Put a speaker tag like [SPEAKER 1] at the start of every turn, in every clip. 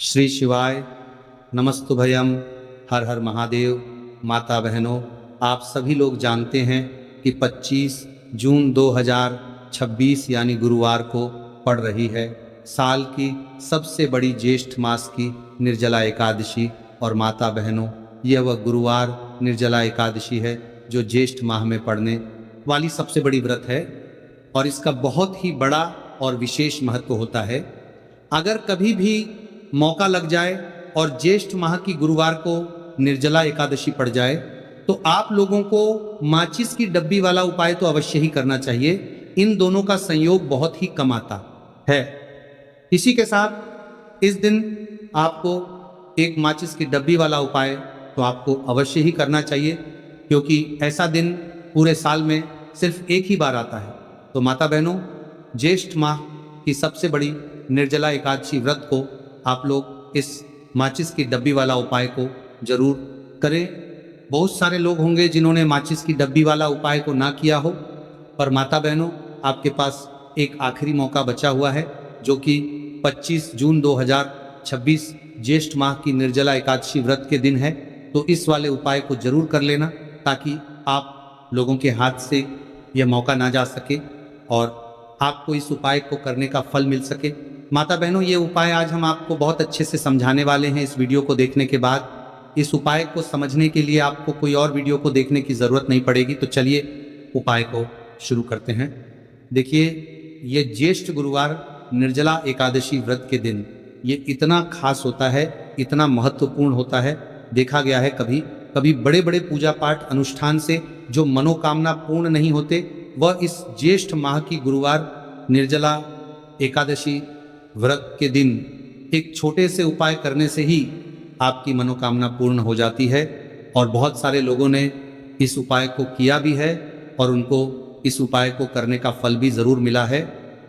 [SPEAKER 1] श्री शिवाय नमस्तुभयम। हर हर महादेव। माता बहनों, आप सभी लोग जानते हैं कि 25 जून 2026 यानी गुरुवार को पड़ रही है साल की सबसे बड़ी ज्येष्ठ मास की निर्जला एकादशी। और माता बहनों, यह वह गुरुवार निर्जला एकादशी है जो ज्येष्ठ माह में पड़ने वाली सबसे बड़ी व्रत है और इसका बहुत ही बड़ा और विशेष महत्व होता है। अगर कभी भी मौका लग जाए और ज्येष्ठ माह की गुरुवार को निर्जला एकादशी पड़ जाए तो आप लोगों को माचिस की डब्बी वाला उपाय तो अवश्य ही करना चाहिए। इन दोनों का संयोग बहुत ही कम आता है। इसी के साथ इस दिन आपको एक माचिस की डब्बी वाला उपाय तो आपको अवश्य ही करना चाहिए, क्योंकि ऐसा दिन पूरे साल में सिर्फ एक ही बार आता है। तो माता बहनों, ज्येष्ठ माह की सबसे बड़ी निर्जला एकादशी व्रत को आप लोग इस माचिस की डब्बी वाला उपाय को जरूर करें। बहुत सारे लोग होंगे जिन्होंने माचिस की डब्बी वाला उपाय को ना किया हो, पर माता बहनों, आपके पास एक आखिरी मौका बचा हुआ है जो कि 25 जून 2026 ज्येष्ठ माह की निर्जला एकादशी व्रत के दिन है। तो इस वाले उपाय को जरूर कर लेना ताकि आप लोगों के हाथ से यह मौका ना जा सके और आपको इस उपाय को करने का फल मिल सके। माता बहनों, ये उपाय आज हम आपको बहुत अच्छे से समझाने वाले हैं। इस वीडियो को देखने के बाद इस उपाय को समझने के लिए आपको कोई और वीडियो को देखने की ज़रूरत नहीं पड़ेगी। तो चलिए उपाय को शुरू करते हैं। देखिए, ये ज्येष्ठ गुरुवार निर्जला एकादशी व्रत के दिन ये इतना खास होता है, इतना महत्वपूर्ण होता है। देखा गया है कभी कभी बड़े बड़े पूजा पाठ अनुष्ठान से जो मनोकामना पूर्ण नहीं होते, वह इस ज्येष्ठ माह की गुरुवार निर्जला एकादशी व्रत के दिन एक छोटे से उपाय करने से ही आपकी मनोकामना पूर्ण हो जाती है। और बहुत सारे लोगों ने इस उपाय को किया भी है और उनको इस उपाय को करने का फल भी ज़रूर मिला है।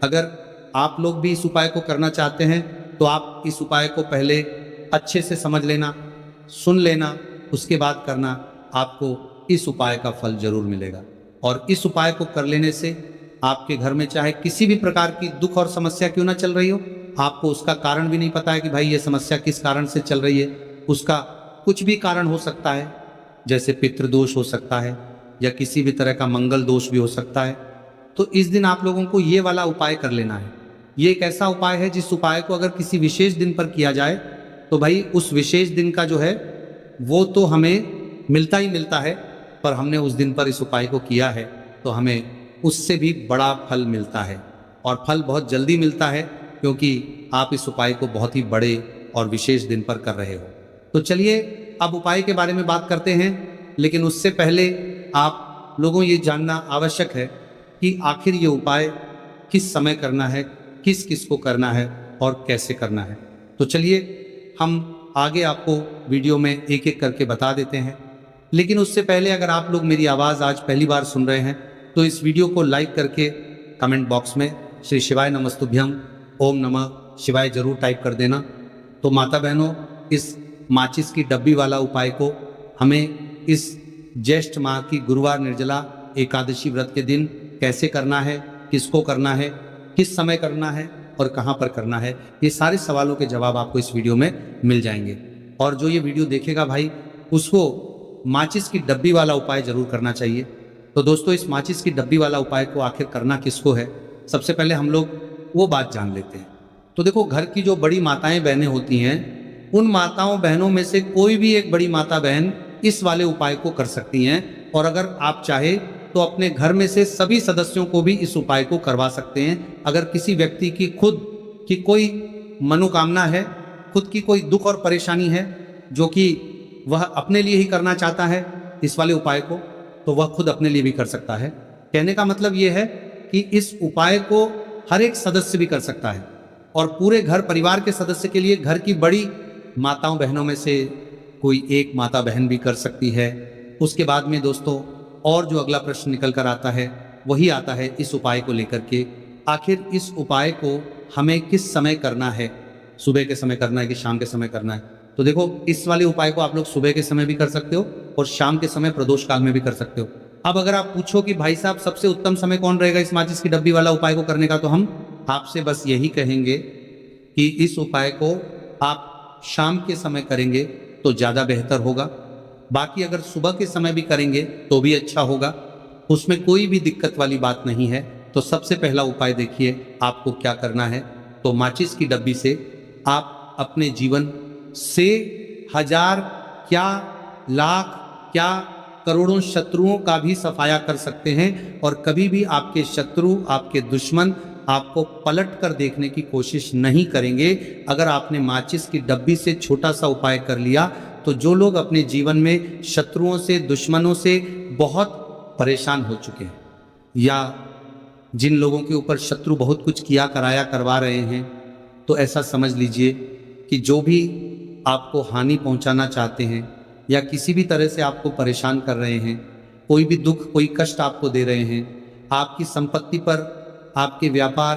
[SPEAKER 1] अगर आप लोग भी इस उपाय को करना चाहते हैं तो आप इस उपाय को पहले अच्छे से समझ लेना, सुन लेना, उसके बाद करना। आपको इस उपाय का फल जरूर मिलेगा। और इस उपाय को कर लेने से आपके घर में चाहे किसी भी प्रकार की दुख और समस्या क्यों ना चल रही हो, आपको उसका कारण भी नहीं पता है कि भाई ये समस्या किस कारण से चल रही है, उसका कुछ भी कारण हो सकता है, जैसे पितृदोष हो सकता है या किसी भी तरह का मंगल दोष भी हो सकता है। तो इस दिन आप लोगों को ये वाला उपाय कर लेना है। ये एक ऐसा उपाय है जिस उपाय को अगर किसी विशेष दिन पर किया जाए तो भाई उस विशेष दिन का जो है वो तो हमें मिलता ही मिलता है, पर हमने उस दिन पर इस उपाय को किया है तो हमें उससे भी बड़ा फल मिलता है। और फल बहुत जल्दी मिलता है क्योंकि आप इस उपाय को बहुत ही बड़े और विशेष दिन पर कर रहे हो। तो चलिए अब उपाय के बारे में बात करते हैं, लेकिन उससे पहले आप लोगों ये जानना आवश्यक है कि आखिर ये उपाय किस समय करना है, किस किस को करना है और कैसे करना है। तो चलिए हम आगे आपको वीडियो में एक एक करके बता देते हैं। लेकिन उससे पहले अगर आप लोग मेरी आवाज़ आज पहली बार सुन रहे हैं तो इस वीडियो को लाइक करके कमेंट बॉक्स में श्री शिवाय नमस्तुभ्यम ओम नमः शिवाय जरूर टाइप कर देना। तो माता बहनों, इस माचिस की डब्बी वाला उपाय को हमें इस ज्येष्ठ माह की गुरुवार निर्जला एकादशी व्रत के दिन कैसे करना है, किसको करना है, किस समय करना है और कहाँ पर करना है, ये सारे सवालों के जवाब आपको इस वीडियो में मिल जाएंगे। और जो ये वीडियो देखेगा भाई, उसको माचिस की डब्बी वाला उपाय जरूर करना चाहिए। तो दोस्तों, इस माचिस की डब्बी वाला उपाय को आखिर करना किसको है, सबसे पहले हम लोग वो बात जान लेते हैं। तो देखो, घर की जो बड़ी माताएं बहनें होती हैं, उन माताओं बहनों में से कोई भी एक बड़ी माता बहन इस वाले उपाय को कर सकती हैं। और अगर आप चाहे तो अपने घर में से सभी सदस्यों को भी इस उपाय को करवा सकते हैं। अगर किसी व्यक्ति की खुद की कोई मनोकामना है, खुद की कोई दुख और परेशानी है जो कि वह अपने लिए ही करना चाहता है इस वाले उपाय को, तो वह खुद अपने लिए भी कर सकता है। कहने का मतलब यह है कि इस उपाय को हर एक सदस्य भी कर सकता है और पूरे घर परिवार के सदस्य के लिए घर की बड़ी माताओं बहनों में से कोई एक माता बहन भी कर सकती है। उसके बाद में दोस्तों, और जो अगला प्रश्न निकल कर आता है वही आता है इस उपाय को लेकर के, आखिर इस उपाय को हमें किस समय करना है, सुबह के समय करना है कि शाम के समय करना है। तो देखो, इस वाले उपाय को आप लोग सुबह के समय भी कर सकते हो और शाम के समय प्रदोष काल में भी कर सकते हो। अब अगर आप पूछो कि भाई साहब सबसे उत्तम समय कौन रहेगा इस माचिस की डब्बी वाला उपाय को करने का, तो हम आपसे बस यही कहेंगे कि इस उपाय को आप शाम के समय करेंगे तो ज़्यादा बेहतर होगा। बाकी अगर सुबह के समय भी करेंगे तो भी अच्छा होगा, उसमें कोई भी दिक्कत वाली बात नहीं है। तो सबसे पहला उपाय देखिए आपको क्या करना है। तो माचिस की डब्बी से आप अपने जीवन से हजार क्या लाख क्या करोड़ों शत्रुओं का भी सफाया कर सकते हैं, और कभी भी आपके शत्रु, आपके दुश्मन आपको पलट कर देखने की कोशिश नहीं करेंगे। अगर आपने माचिस की डब्बी से छोटा सा उपाय कर लिया तो जो लोग अपने जीवन में शत्रुओं से, दुश्मनों से बहुत परेशान हो चुके हैं, या जिन लोगों के ऊपर शत्रु बहुत कुछ किया कराया करवा रहे हैं, तो ऐसा समझ लीजिए कि जो भी आपको हानि पहुंचाना चाहते हैं या किसी भी तरह से आपको परेशान कर रहे हैं, कोई भी दुख, कोई कष्ट आपको दे रहे हैं, आपकी संपत्ति पर, आपके व्यापार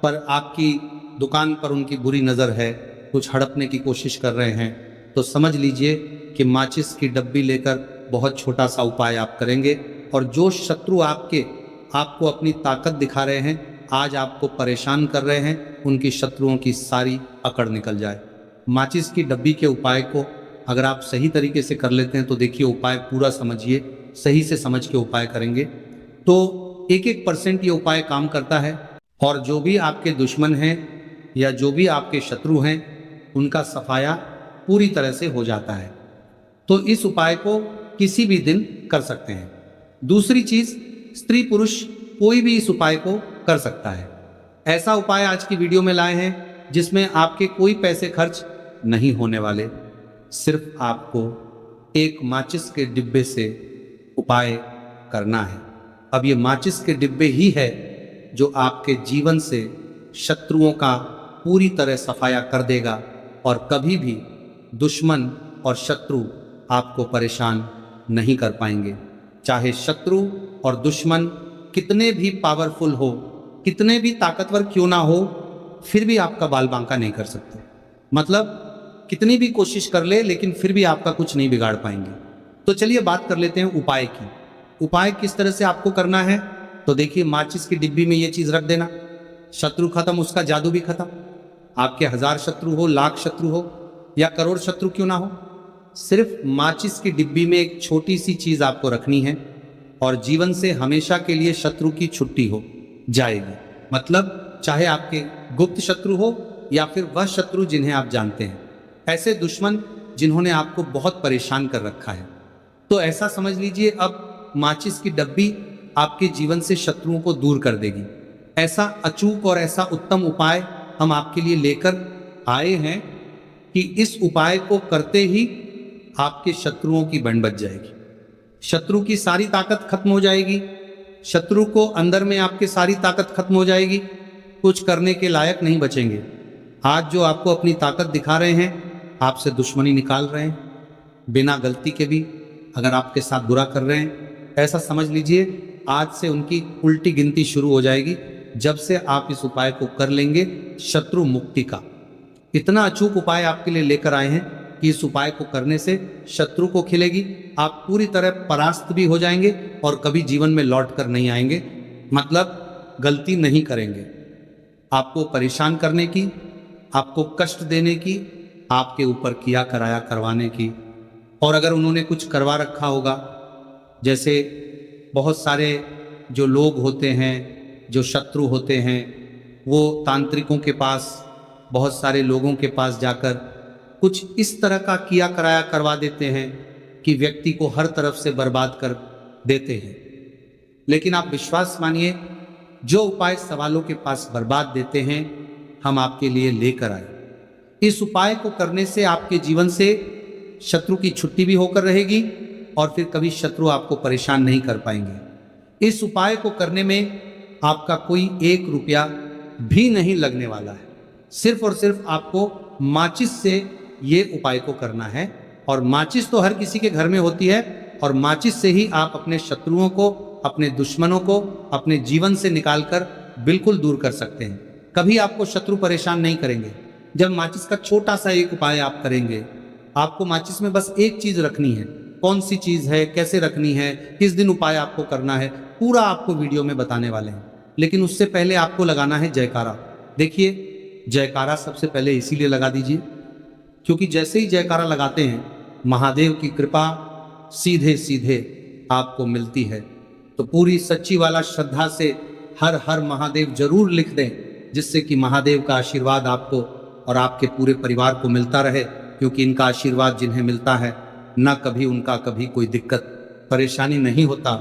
[SPEAKER 1] पर, आपकी दुकान पर उनकी बुरी नज़र है, कुछ हड़पने की कोशिश कर रहे हैं, तो समझ लीजिए कि माचिस की डब्बी लेकर बहुत छोटा सा उपाय आप करेंगे, और जो शत्रु आपको अपनी ताकत दिखा रहे हैं, आज आपको परेशान कर रहे हैं, उनकी शत्रुओं की सारी अकड़ निकल जाए। माचिस की डब्बी के उपाय को अगर आप सही तरीके से कर लेते हैं तो देखिए, उपाय पूरा समझिए, सही से समझ के उपाय करेंगे तो 1% ये उपाय काम करता है, और जो भी आपके दुश्मन हैं या जो भी आपके शत्रु हैं, उनका सफाया पूरी तरह से हो जाता है। तो इस उपाय को किसी भी दिन कर सकते हैं। दूसरी चीज, स्त्री पुरुष कोई भी इस उपाय को कर सकता है। ऐसा उपाय आज की वीडियो में लाए हैं जिसमें आपके कोई पैसे खर्च नहीं होने वाले, सिर्फ आपको एक माचिस के डिब्बे से उपाय करना है। अब ये माचिस के डिब्बे ही है जो आपके जीवन से शत्रुओं का पूरी तरह सफाया कर देगा, और कभी भी दुश्मन और शत्रु आपको परेशान नहीं कर पाएंगे। चाहे शत्रु और दुश्मन कितने भी पावरफुल हो, कितने भी ताकतवर क्यों ना हो, फिर भी आपका बाल बांका नहीं कर सकते। मतलब कितनी भी कोशिश कर ले, लेकिन फिर भी आपका कुछ नहीं बिगाड़ पाएंगे। तो चलिए बात कर लेते हैं उपाय की। उपाय किस तरह से आपको करना है, तो देखिए, माचिस की डिब्बी में ये चीज रख देना, शत्रु खत्म, उसका जादू भी खत्म। आपके 1000 शत्रु हो, लाख शत्रु हो या करोड़ शत्रु क्यों ना हो, सिर्फ माचिस की डिब्बी में एक छोटी सी चीज आपको रखनी है, और जीवन से हमेशा के लिए शत्रु की छुट्टी हो जाएगी। मतलब चाहे आपके गुप्त शत्रु हो या फिर वह शत्रु जिन्हें आप जानते हैं, ऐसे दुश्मन जिन्होंने आपको बहुत परेशान कर रखा है, तो ऐसा समझ लीजिए अब माचिस की डब्बी आपके जीवन से शत्रुओं को दूर कर देगी। ऐसा अचूक और ऐसा उत्तम उपाय हम आपके लिए लेकर आए हैं कि इस उपाय को करते ही आपके शत्रुओं की बन बच जाएगी, शत्रु की सारी ताकत खत्म हो जाएगी, शत्रु को अंदर में आपके सारी ताकत खत्म हो जाएगी, कुछ करने के लायक नहीं बचेंगे। आज जो आपको अपनी ताकत दिखा रहे हैं, आपसे दुश्मनी निकाल रहे हैं, बिना गलती के भी अगर आपके साथ बुरा कर रहे हैं, ऐसा समझ लीजिए आज से उनकी उल्टी गिनती शुरू हो जाएगी, जब से आप इस उपाय को कर लेंगे शत्रु मुक्ति का। इतना अचूक उपाय आपके लिए लेकर आए हैं कि इस उपाय को करने से शत्रु को खिलेगी, आप पूरी तरह परास्त भी हो जाएंगे और कभी जीवन में लौट कर नहीं आएंगे। मतलब गलती नहीं करेंगे, आपको परेशान करने की, आपको कष्ट देने की, आपके ऊपर किया कराया करवाने की। और अगर उन्होंने कुछ करवा रखा होगा, जैसे बहुत सारे जो लोग होते हैं, जो शत्रु होते हैं, वो तांत्रिकों के पास, बहुत सारे लोगों के पास जाकर कुछ इस तरह का किया कराया करवा देते हैं कि व्यक्ति को हर तरफ से बर्बाद कर देते हैं। लेकिन आप विश्वास मानिए, जो उपाय सवालों के पास बर्बाद देते हैं, हम आपके लिए लेकर आए। इस उपाय को करने से आपके जीवन से शत्रु की छुट्टी भी होकर रहेगी, और फिर कभी शत्रु आपको परेशान नहीं कर पाएंगे। इस उपाय को करने में आपका कोई 1 रुपया भी नहीं लगने वाला है। सिर्फ और सिर्फ आपको माचिस से ये उपाय को करना है, और माचिस तो हर किसी के घर में होती है, और माचिस से ही आप अपने शत्रुओं को, अपने दुश्मनों को अपने जीवन से निकालकर बिल्कुल दूर कर सकते हैं। कभी आपको शत्रु परेशान नहीं करेंगे। जब माचिस का छोटा सा एक उपाय आप करेंगे, आपको माचिस में बस एक चीज रखनी है, कौन सी चीज है, कैसे रखनी है, किस दिन उपाय आपको करना है, पूरा आपको वीडियो में बताने वाले हैं। लेकिन उससे पहले आपको लगाना है जयकारा। देखिए, जयकारा सबसे पहले इसीलिए लगा दीजिए क्योंकि जैसे ही जयकारा लगाते हैं महादेव की कृपा सीधे सीधे आपको मिलती है। तो पूरी सच्ची वाला श्रद्धा से हर हर महादेव जरूर लिख दें, जिससे कि महादेव का आशीर्वाद आपको और आपके पूरे परिवार को मिलता रहे। क्योंकि इनका आशीर्वाद जिन्हें मिलता है न कभी उनका कभी कोई दिक्कत परेशानी नहीं होता,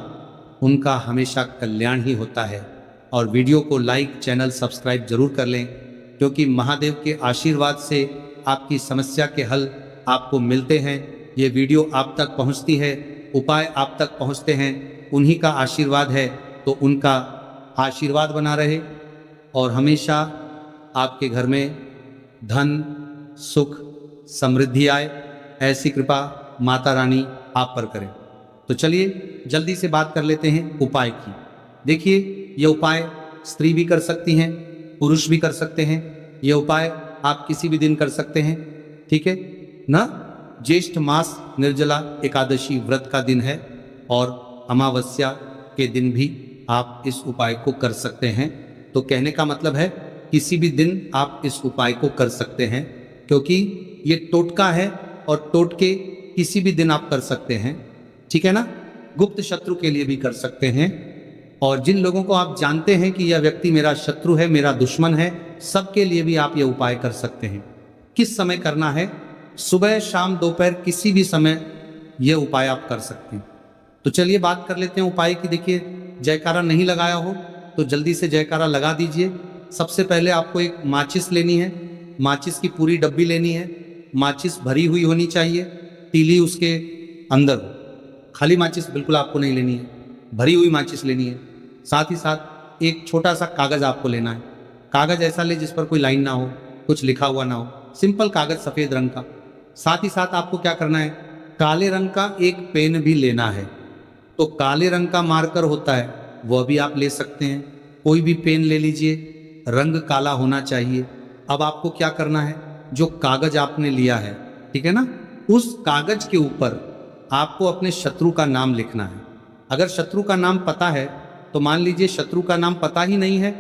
[SPEAKER 1] उनका हमेशा कल्याण ही होता है। और वीडियो को लाइक, चैनल सब्सक्राइब जरूर कर लें, क्योंकि महादेव के आशीर्वाद से आपकी समस्या के हल आपको मिलते हैं। ये वीडियो आप तक पहुंचती है, उपाय आप तक पहुंचते हैं, उन्हीं का आशीर्वाद है। तो उनका आशीर्वाद बना रहे और हमेशा आपके घर में धन, सुख, समृद्धि आए, ऐसी कृपा माता रानी आप पर करें। तो चलिए जल्दी से बात कर लेते हैं उपाय की। देखिए, यह उपाय स्त्री भी कर सकती हैं, पुरुष भी कर सकते हैं। यह उपाय आप किसी भी दिन कर सकते हैं, ठीक है ना। ज्येष्ठ मास निर्जला एकादशी व्रत का दिन है और अमावस्या के दिन भी आप इस उपाय को कर सकते हैं। तो कहने का मतलब है किसी भी दिन आप इस उपाय को कर सकते हैं, क्योंकि ये टोटका है और टोटके किसी भी दिन आप कर सकते हैं, ठीक है ना। गुप्त शत्रु के लिए भी कर सकते हैं, और जिन लोगों को आप जानते हैं कि यह व्यक्ति मेरा शत्रु है, मेरा दुश्मन है, सबके लिए भी आप यह उपाय कर सकते हैं। किस समय करना है? सुबह, शाम, दोपहर, किसी भी समय यह उपाय आप कर सकते हैं। तो चलिए बात कर लेते हैं उपाय की। देखिए, जयकारा नहीं लगाया हो तो जल्दी से जयकारा लगा दीजिए। सबसे पहले आपको एक माचिस लेनी है, माचिस की पूरी डब्बी लेनी है। माचिस भरी हुई होनी चाहिए, तीली उसके अंदर हो। खाली माचिस बिल्कुल आपको नहीं लेनी है, भरी हुई माचिस लेनी है। साथ ही साथ एक छोटा सा कागज आपको लेना है। कागज ऐसा ले जिस पर कोई लाइन ना हो, कुछ लिखा हुआ ना हो, सिंपल कागज सफेद रंग का। साथ ही साथ आपको क्या करना है, काले रंग का एक पेन भी लेना है। तो काले रंग का मार्कर होता है, वह भी आप ले सकते हैं। कोई भी पेन ले लीजिए, रंग काला होना चाहिए। अब आपको क्या करना है, जो कागज आपने लिया है, ठीक है ना, उस कागज के ऊपर आपको अपने शत्रु का नाम लिखना है। अगर शत्रु का नाम पता है तो मान लीजिए शत्रु का नाम पता ही नहीं है,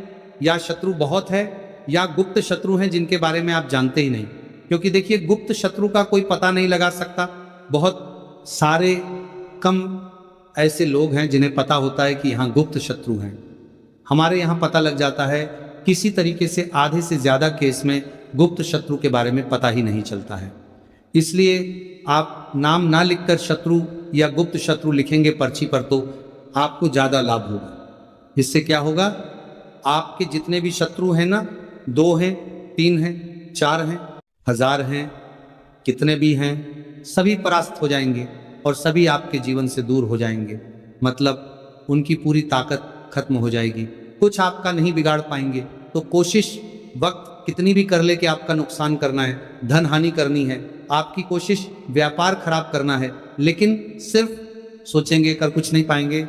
[SPEAKER 1] या शत्रु बहुत है, या गुप्त शत्रु हैं जिनके बारे में आप जानते ही नहीं। क्योंकि देखिए, गुप्त शत्रु का कोई पता नहीं लगा सकता। बहुत सारे कम ऐसे लोग हैं जिन्हें पता होता है कि यहाँ गुप्त शत्रु हैं। हमारे यहाँ पता लग जाता है, किसी तरीके से आधे से ज़्यादा केस में गुप्त शत्रु के बारे में पता ही नहीं चलता है। इसलिए आप नाम ना लिखकर शत्रु या गुप्त शत्रु लिखेंगे पर्ची पर तो आपको ज़्यादा लाभ होगा। इससे क्या होगा, आपके जितने भी शत्रु हैं ना, 2 हैं, 3 हैं, 4 हैं, 1000 हैं, कितने भी हैं, सभी परास्त हो जाएंगे और सभी आपके जीवन से दूर हो जाएंगे। मतलब उनकी पूरी ताकत खत्म हो जाएगी, कुछ आपका नहीं बिगाड़ पाएंगे। तो कोशिश वक्त कितनी भी कर ले कि आपका नुकसान करना है, धन हानि करनी है, आपकी कोशिश व्यापार खराब करना है, लेकिन सिर्फ सोचेंगे कर कुछ नहीं पाएंगे।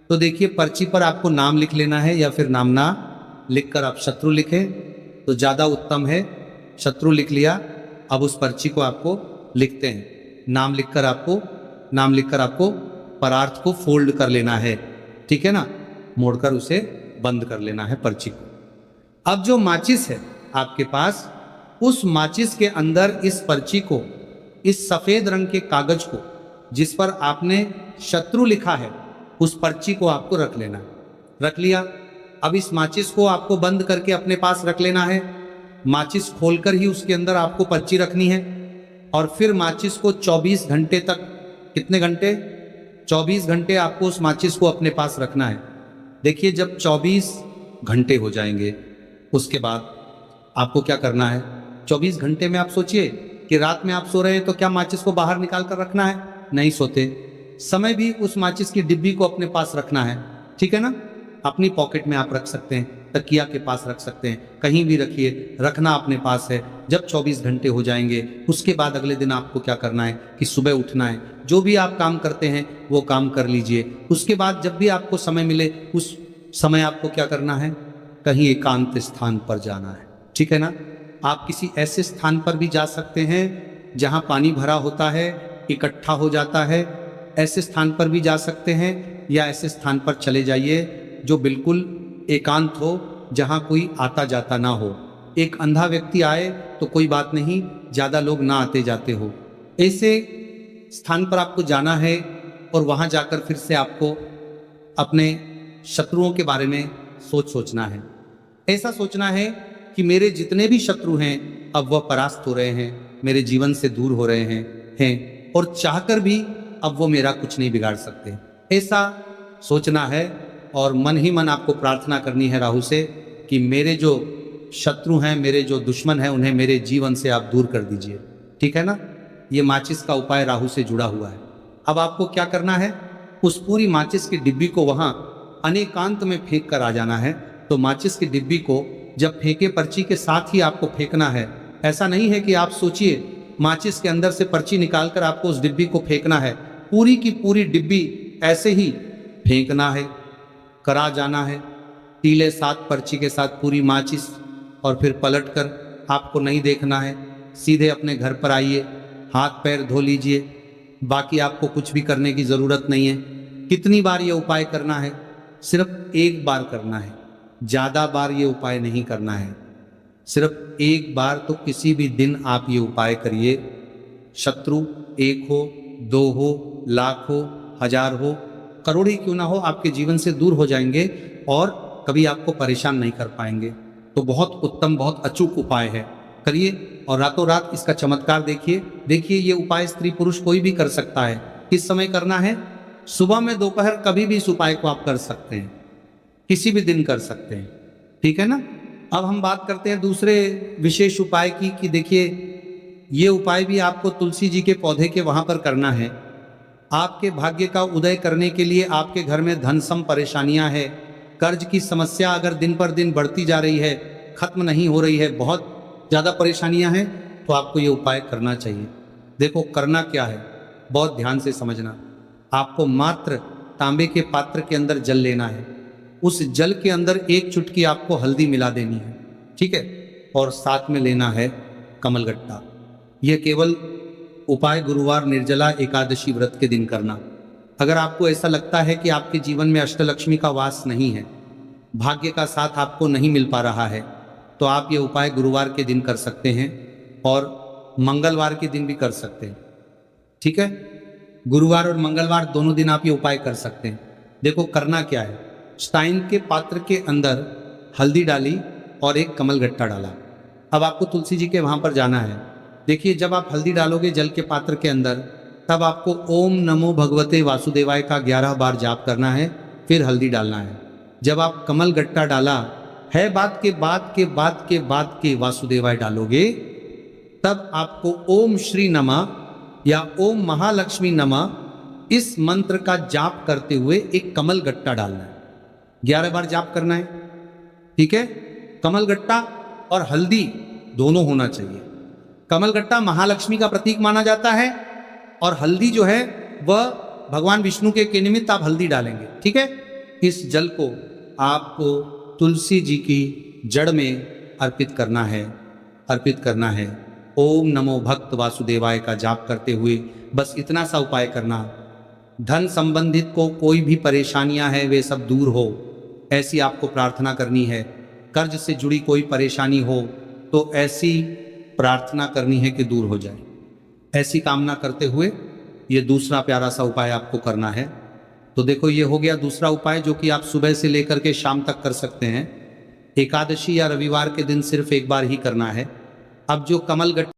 [SPEAKER 1] तो देखिए, पर्ची पर आपको नाम लिख लेना है, या फिर नाम ना लिखकर आप शत्रु लिखें तो ज़्यादा उत्तम है। शत्रु लिख लिया, अब उस पर्ची को आपको लिखते हैं। नाम लिखकर आपको परार्थ को फोल्ड कर लेना है, ठीक है ना, मोड़कर उसे बंद कर लेना है पर्ची को। अब जो माचिस है आपके पास, उस माचिस के अंदर इस पर्ची को, इस सफेद रंग के कागज को जिस पर आपने शत्रु लिखा है, उस पर्ची को आपको रख लेना है। रख लिया, अब इस माचिस को आपको बंद करके अपने पास रख लेना है। माचिस खोलकर ही उसके अंदर आपको पर्ची रखनी है, और फिर माचिस को 24 घंटे तक, कितने घंटे, 24 घंटे आपको उस माचिस को अपने पास रखना है। देखिए, जब 24 घंटे हो जाएंगे, उसके बाद आपको क्या करना है, 24 घंटे में आप सोचिए कि रात में आप सो रहे हैं तो क्या माचिस को बाहर निकाल कर रखना है? नहीं सोते। समय भी उस माचिस की डिब्बी को अपने पास रखना है, ठीक है ना। अपनी पॉकेट में आप रख सकते हैं, तकिया के पास रख सकते हैं, कहीं भी रखिए, रखना अपने पास है। जब 24 घंटे हो जाएंगे, उसके बाद अगले दिन आपको क्या करना है कि सुबह उठना है, जो भी आप काम करते हैं वो काम कर लीजिए। उसके बाद जब भी आपको समय मिले, उस समय आपको क्या करना है, कहीं एकांत स्थान पर जाना है, ठीक है ना। आप किसी ऐसे स्थान पर भी जा सकते हैं जहां पानी भरा होता है, इकट्ठा हो जाता है, ऐसे स्थान पर भी जा सकते हैं, या ऐसे स्थान पर चले जाइए जो बिल्कुल एकांत हो, जहां कोई आता जाता ना हो। एक अंधा व्यक्ति आए तो कोई बात नहीं, ज़्यादा लोग ना आते जाते हो। ऐसे स्थान पर आपको जाना है और वहाँ जाकर फिर से आपको अपने शत्रुओं के बारे में सोचना है। ऐसा सोचना है कि मेरे जितने भी शत्रु हैं अब वह परास्त हो रहे हैं, मेरे जीवन से दूर हो रहे हैं और चाहकर भी अब वो मेरा कुछ नहीं बिगाड़ सकते। ऐसा सोचना है और मन ही मन आपको प्रार्थना करनी है राहु से कि मेरे जो शत्रु हैं, मेरे जो दुश्मन हैं, उन्हें मेरे जीवन से आप दूर कर दीजिए। ठीक है ना? ये माचिस का उपाय राहु से जुड़ा हुआ है। अब आपको क्या करना है, उस पूरी माचिस की डिब्बी को वहां अनेकांत में फेंक कर आ जाना है। तो माचिस की डिब्बी को जब फेंके पर्ची के साथ ही आपको फेंकना है। ऐसा नहीं है कि आप सोचिए माचिस के अंदर से पर्ची निकालकर आपको उस डिब्बी को फेंकना है। पूरी की पूरी डिब्बी ऐसे ही फेंकना है, करा जाना है तीले साथ पर्ची के साथ पूरी माचिस, और फिर पलटकर आपको नहीं देखना है, सीधे अपने घर पर आइए, हाथ पैर धो लीजिए। बाकी आपको कुछ भी करने की ज़रूरत नहीं है। कितनी बार ये उपाय करना है? सिर्फ एक बार करना है, ज़्यादा बार ये उपाय नहीं करना है। सिर्फ एक बार तो किसी भी दिन आप ये उपाय करिए। शत्रु 1 हो, 2 हो, लाख हो, 1000 हो, करोड़ ही क्यों ना हो, आपके जीवन से दूर हो जाएंगे और कभी आपको परेशान नहीं कर पाएंगे। तो बहुत उत्तम, बहुत अचूक उपाय है, करिए और रातों रात इसका चमत्कार देखिए। देखिए ये उपाय स्त्री पुरुष कोई भी कर सकता है। किस समय करना है? सुबह में, दोपहर, कभी भी इस उपाय को आप कर सकते हैं, किसी भी दिन कर सकते हैं। ठीक है ना? अब हम बात करते हैं दूसरे विशेष उपाय की कि देखिए ये उपाय भी आपको तुलसी जी के पौधे के वहां पर करना है। आपके भाग्य का उदय करने के लिए आपके घर में धन सम परेशानियां है, कर्ज की समस्या अगर दिन पर दिन बढ़ती जा रही है, खत्म नहीं हो रही है, बहुत ज़्यादा परेशानियां हैं, तो आपको ये उपाय करना चाहिए। देखो करना क्या है, बहुत ध्यान से समझना। आपको मात्र तांबे के पात्र के अंदर जल लेना है। उस जल के अंदर 1 चुटकी आपको हल्दी मिला देनी है। ठीक है? और साथ में लेना है कमलगट्टा। यह केवल उपाय गुरुवार निर्जला एकादशी व्रत के दिन करना। अगर आपको ऐसा लगता है कि आपके जीवन में अष्टलक्ष्मी का वास नहीं है, भाग्य का साथ आपको नहीं मिल पा रहा है, तो आप ये उपाय गुरुवार के दिन कर सकते हैं और मंगलवार के दिन भी कर सकते हैं। ठीक है? गुरुवार और मंगलवार दोनों दिन आप ये उपाय कर सकते हैं। देखो करना क्या है, स्टाइन के पात्र के अंदर हल्दी डाली और एक कमलगट्टा डाला। अब आपको तुलसी जी के वहां पर जाना है। देखिए जब आप हल्दी डालोगे जल के पात्र के अंदर, तब आपको ओम नमो भगवते वासुदेवाय का 11 बार जाप करना है, फिर हल्दी डालना है। जब आप कमलगट्टा डाला है बाद के वासुदेवाय डालोगे, तब आपको ओम श्री नमः या ओम महालक्ष्मी नमः इस मंत्र का जाप करते हुए एक कमलगट्टा डालना है। 11 बार जाप करना है। ठीक है? कमलगट्टा और हल्दी दोनों होना चाहिए। कमलगट्टा महालक्ष्मी का प्रतीक माना जाता है और हल्दी जो है वह भगवान विष्णु के निमित्त आप हल्दी डालेंगे। ठीक है? इस जल को आपको तुलसी जी की जड़ में अर्पित करना है। ओम नमो भक्त वासुदेवाय का जाप करते हुए बस इतना सा उपाय करना। धन संबंधित को कोई भी परेशानियां हैं वे सब दूर हो, ऐसी आपको प्रार्थना करनी है। कर्ज से जुड़ी कोई परेशानी हो तो ऐसी प्रार्थना करनी है कि दूर हो जाए। ऐसी कामना करते हुए ये दूसरा प्यारा सा उपाय आपको करना है। तो देखो ये हो गया दूसरा उपाय जो कि आप सुबह से लेकर के शाम तक कर सकते हैं। एकादशी या रविवार के दिन सिर्फ एक बार ही करना है। अब जो कमलगट्टा